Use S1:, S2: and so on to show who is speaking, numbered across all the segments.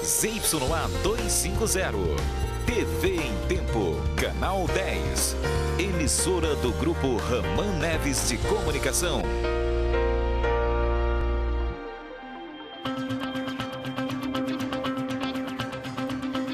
S1: ZYA 250. TV em Tempo, Canal 10. Emissora do Grupo Raman Neves de Comunicação.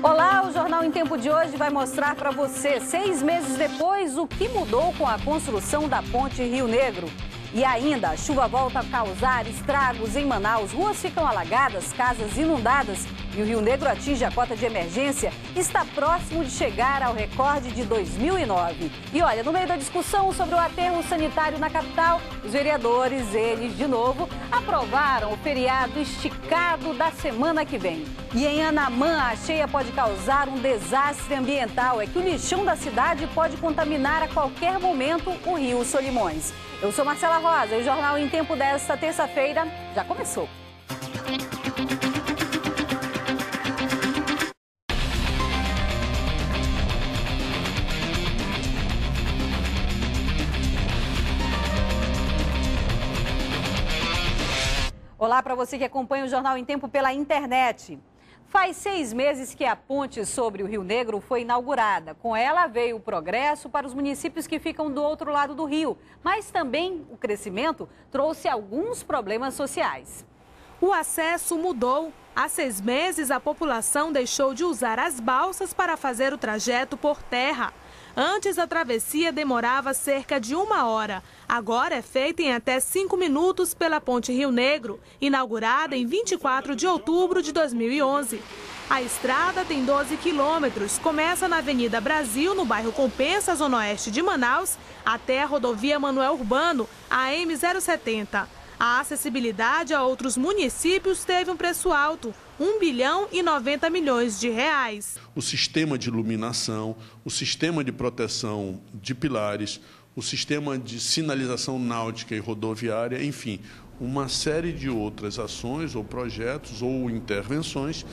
S2: Olá, o Jornal em Tempo de hoje vai mostrar para você, 6 meses depois, o que mudou com a construção da Ponte Rio Negro. E ainda, a chuva volta a causar estragos em Manaus. Ruas ficam alagadas, casas inundadas e o Rio Negro atinge a cota de emergência. Está próximo de chegar ao recorde de 2009. E olha, no meio da discussão sobre o aterro sanitário na capital, os vereadores, eles de novo, aprovaram o feriado esticado da semana que vem. E em Anamã, a cheia pode causar um desastre ambiental. É que o lixão da cidade pode contaminar a qualquer momento o Rio Solimões. Eu sou Marcela Rosa e o Jornal em Tempo desta terça-feira já começou. Olá para você que acompanha o Jornal em Tempo pela internet. Faz 6 meses que a ponte sobre o Rio Negro foi inaugurada. Com ela veio o progresso para os municípios que ficam do outro lado do rio. Mas também o crescimento trouxe alguns problemas sociais.
S3: O acesso mudou. Há 6 meses, a população deixou de usar as balsas para fazer o trajeto por terra. Antes, a travessia demorava cerca de 1 hora. Agora é feita em até 5 minutos pela Ponte Rio Negro, inaugurada em 24 de outubro de 2011. A estrada tem 12 quilômetros, começa na Avenida Brasil, no bairro Compensa, zona oeste de Manaus, até a rodovia Manuel Urbano, a M070. A acessibilidade a outros municípios teve um preço alto, R$1 bilhão e 90 milhões de reais.
S4: O sistema de iluminação, o sistema de proteção de pilares, o sistema de sinalização náutica e rodoviária, enfim, uma série de outras ações ou projetos ou intervenções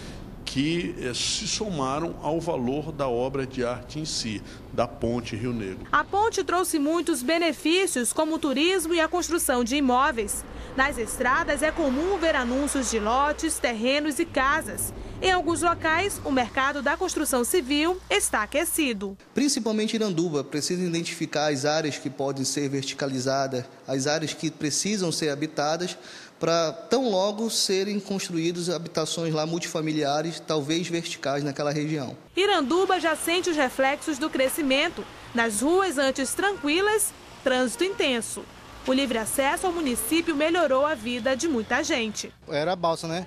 S4: que se somaram ao valor da obra de arte em si, da Ponte Rio Negro.
S3: A ponte trouxe muitos benefícios, como o turismo e a construção de imóveis. Nas estradas é comum ver anúncios de lotes, terrenos e casas. Em alguns locais, o mercado da construção civil está aquecido.
S5: Principalmente Iranduba, precisa identificar as áreas que podem ser verticalizadas, as áreas que precisam ser habitadas, para tão logo serem construídas habitações lá multifamiliares, talvez verticais naquela região.
S3: Iranduba já sente os reflexos do crescimento. Nas ruas antes tranquilas, trânsito intenso. O livre acesso ao município melhorou a vida de muita gente.
S6: Era a balsa, né?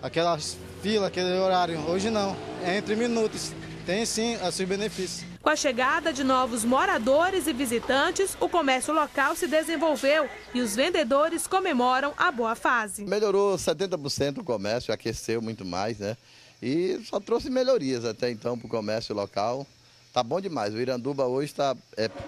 S6: Aquelas filas, aquele horário. Hoje não, é entre minutos. Tem sim os seus benefícios.
S3: Com a chegada de novos moradores e visitantes, o comércio local se desenvolveu e os vendedores comemoram a boa fase.
S7: Melhorou 70% o comércio, aqueceu muito mais, né? E só trouxe melhorias até então para o comércio local. Tá bom demais. O Iranduba hoje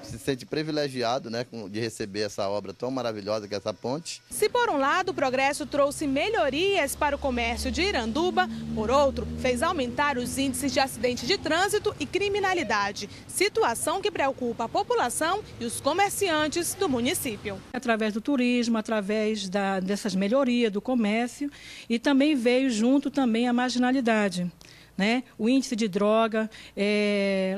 S7: se sente privilegiado, né, de receber essa obra tão maravilhosa que é essa ponte.
S3: Se por um lado o progresso trouxe melhorias para o comércio de Iranduba, por outro, fez aumentar os índices de acidente de trânsito e criminalidade, situação que preocupa a população e os comerciantes do município.
S8: Através do turismo, através dessas melhorias do comércio, e também veio junto também a marginalidade. Né? O índice de droga,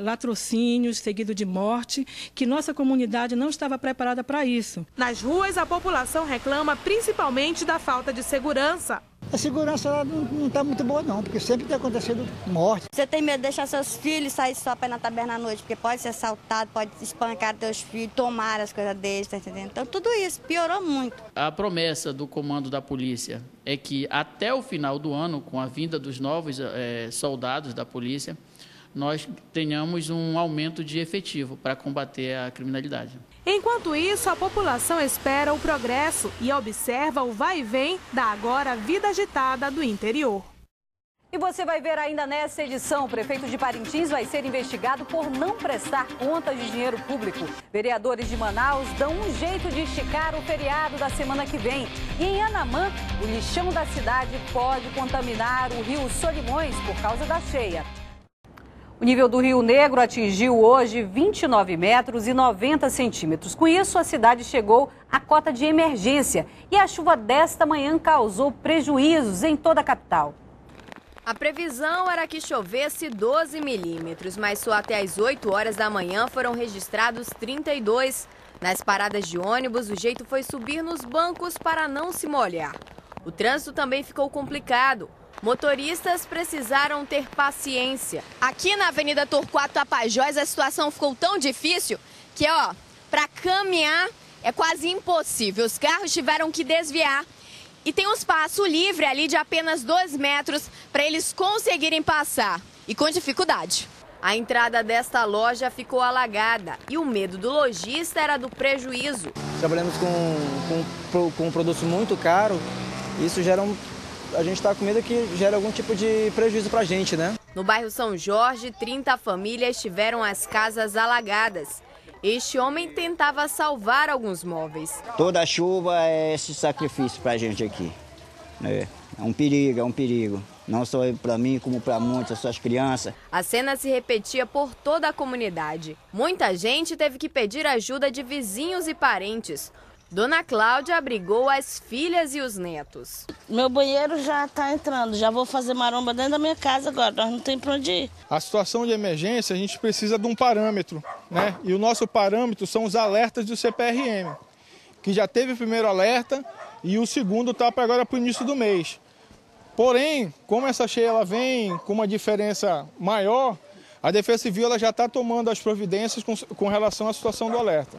S8: latrocínios, seguido de morte, que nossa comunidade não estava preparada para isso.
S3: Nas ruas, a população reclama principalmente da falta de segurança.
S9: A segurança lá não está muito boa não, porque sempre tem acontecido morte.
S10: Você tem medo de deixar seus filhos sair só para ir na taberna à noite, porque pode ser assaltado, pode espancar teus filhos, tomar as coisas deles, tá entendendo? Então tudo isso piorou muito.
S11: A promessa do comando da polícia é que até o final do ano, com a vinda dos novos soldados da polícia, nós tenhamos um aumento de efetivo para combater a criminalidade.
S3: Enquanto isso, a população espera o progresso e observa o vai e vem da agora vida agitada do interior.
S2: E você vai ver ainda nessa edição, o prefeito de Parintins vai ser investigado por não prestar contas de dinheiro público. Vereadores de Manaus dão um jeito de esticar o feriado da semana que vem. E em Anamã, o lixão da cidade pode contaminar o Rio Solimões por causa da cheia. O nível do Rio Negro atingiu hoje 29 metros e 90 centímetros. Com isso, a cidade chegou à cota de emergência e a chuva desta manhã causou prejuízos em toda a capital.
S12: A previsão era que chovesse 12 milímetros, mas só até as 8 horas da manhã foram registrados 32. Nas paradas de ônibus, o jeito foi subir nos bancos para não se molhar. O trânsito também ficou complicado. Motoristas precisaram ter paciência.
S13: Aqui na Avenida Torquato Tapajós, a situação ficou tão difícil que, para caminhar é quase impossível. Os carros tiveram que desviar. E tem um espaço livre ali de apenas 2 metros para eles conseguirem passar. E com dificuldade.
S12: A entrada desta loja ficou alagada e o medo do lojista era do prejuízo.
S14: Trabalhamos com um produto muito caro. Isso gera a gente está com medo que gere algum tipo de prejuízo para a gente, né?
S12: No bairro São Jorge, 30 famílias tiveram as casas alagadas. Este homem tentava salvar alguns móveis.
S15: Toda chuva é esse sacrifício para a gente aqui. É um perigo. Não só para mim, como para muitas, suas crianças.
S12: A cena se repetia por toda a comunidade. Muita gente teve que pedir ajuda de vizinhos e parentes. Dona Cláudia abrigou as filhas e os netos.
S16: Meu banheiro já está entrando, já vou fazer maromba dentro da minha casa agora, nós não tem para onde ir.
S17: A situação de emergência, a gente precisa de um parâmetro, né? E o nosso parâmetro são os alertas do CPRM, que já teve o primeiro alerta e o segundo está para agora para o início do mês. Porém, como essa cheia ela vem com uma diferença maior, a Defesa Civil ela já está tomando as providências com relação à situação do alerta.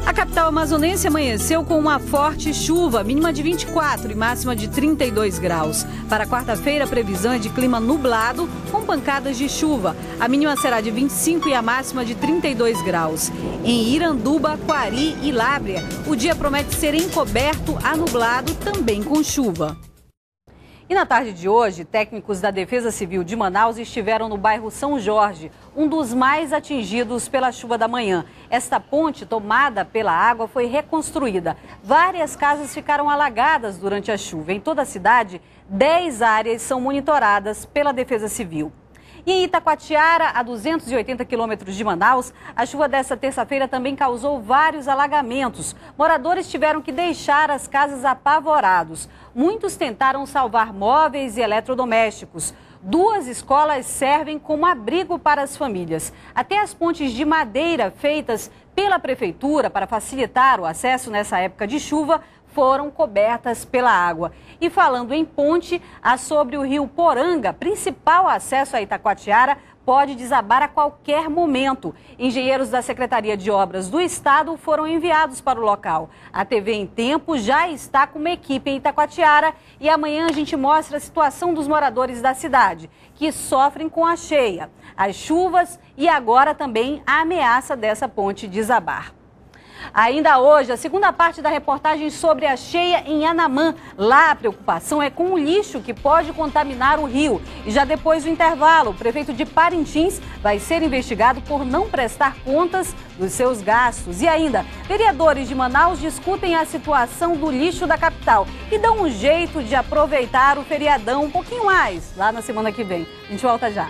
S2: A capital amazonense amanheceu com uma forte chuva, mínima de 24 e máxima de 32 graus. Para quarta-feira, a previsão é de clima nublado, com pancadas de chuva. A mínima será de 25 e a máxima de 32 graus. Em Iranduba, Quari e Lábrea, o dia promete ser encoberto a nublado, também com chuva. E na tarde de hoje, técnicos da Defesa Civil de Manaus estiveram no bairro São Jorge, um dos mais atingidos pela chuva da manhã. Esta ponte, tomada pela água, foi reconstruída. Várias casas ficaram alagadas durante a chuva. Em toda a cidade, 10 áreas são monitoradas pela Defesa Civil. E em Itacoatiara, a 280 quilômetros de Manaus, a chuva desta terça-feira também causou vários alagamentos. Moradores tiveram que deixar as casas apavorados. Muitos tentaram salvar móveis e eletrodomésticos. 2 escolas servem como abrigo para as famílias. Até as pontes de madeira feitas pela prefeitura para facilitar o acesso nessa época de chuva foram cobertas pela água. E falando em ponte, a sobre o rio Poranga, principal acesso a Itacoatiara, pode desabar a qualquer momento. Engenheiros da Secretaria de Obras do Estado foram enviados para o local. A TV em Tempo já está com uma equipe em Itacoatiara e amanhã a gente mostra a situação dos moradores da cidade, que sofrem com a cheia, as chuvas e agora também a ameaça dessa ponte desabar. Ainda hoje, a segunda parte da reportagem sobre a cheia em Anamã. Lá a preocupação é com o lixo que pode contaminar o rio. E já depois do intervalo, o prefeito de Parintins vai ser investigado por não prestar contas dos seus gastos. E ainda, vereadores de Manaus discutem a situação do lixo da capital e dão um jeito de aproveitar o feriadão um pouquinho mais lá na semana que vem. A gente volta já.